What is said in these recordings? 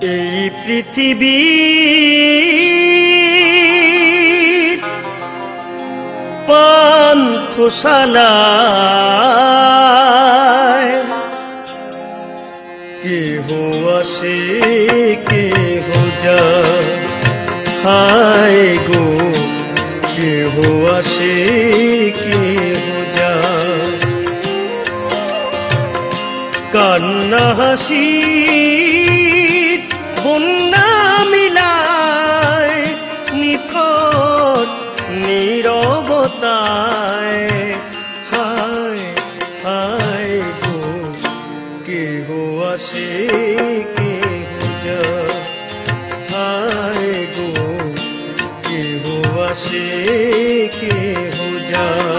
এই পৃথিবী পান্থশালায় কেহ আসে কেহ যায়, হায় গো কেহ আসে কেহ যায়। কান্না হাসি বন্যা মিলায় নিথর নীরবতায়, হায় হায় গো কেহ আসে কেহ যায়, হায় গো কেহ আসে কেহ যায়।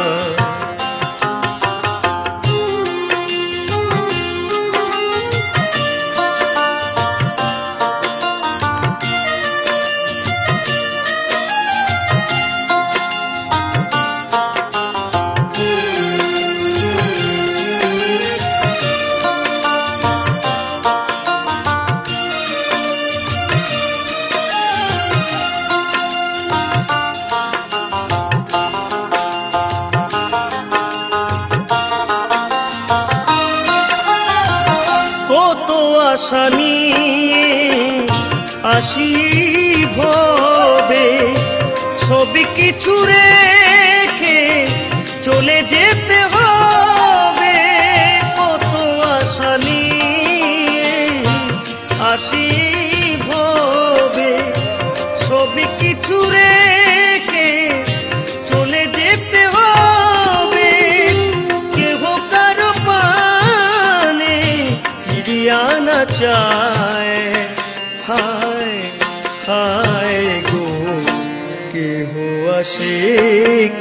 কত আশা নিয়ে আসি ভবে, সব কিছু রেখে চলে যেতে হবে। কত আশা নিয়ে আসি ভবে, সব কিছু রেখে চলে যেতে হবে। কেহ কারো পানে ফিরিয়ানা চায়, হায় হায় গো কেহ আসে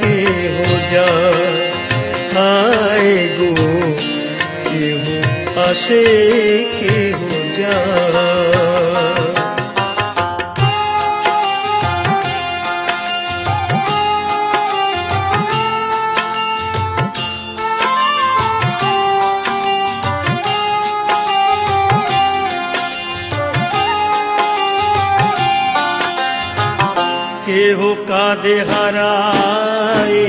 কেহ যায়, হায় গো কেহ আসে কেহ যায়। কেহ কাঁদে হারায়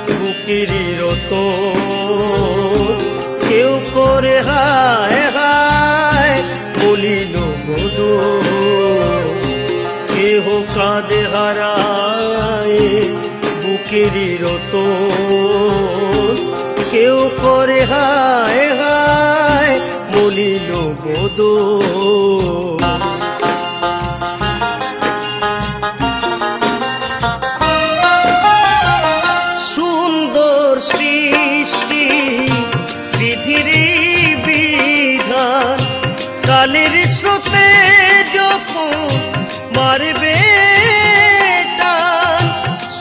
বুকেরই রতন, কেউ করে হায় হায় বলিল বদন। কেহ কাঁদে হারায় বুকেরই রতন, কেউ করে হায় হায় বলিল বদন। কালের স্রোতে যখন মারবে টান,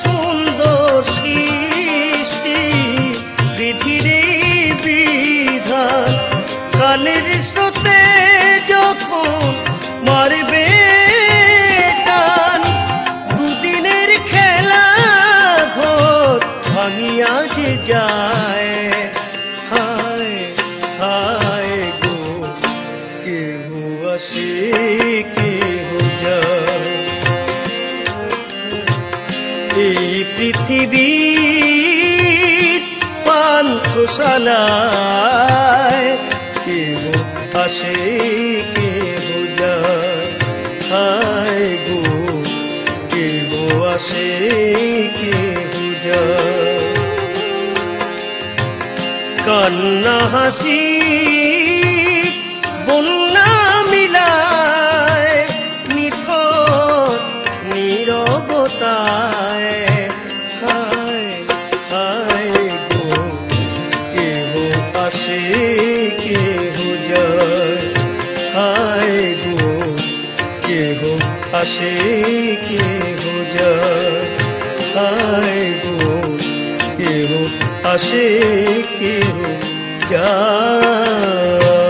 সুন্দর সৃষ্টি বিধির বিধান। কালের স্রোতে যখন মারবে টান, দুদিনের খেলা ঘর ভাঙিয়া যে যায়, হায় হায় গো কেহ আসে কেহ যায়। এই পৃথিবী পান্থশালায় কেহ আসে কেহ যায়, হায় গো কেহ আসে কেহ যায়। কান্না হাসি বন্যা মিলায় নিথর নীরবতায়, হায় হায় গো কেহ আসে কেহ যায়, হায় গো কেহ আসে কেহ যায়, হায় গো কেহ আসে কেহ যায়।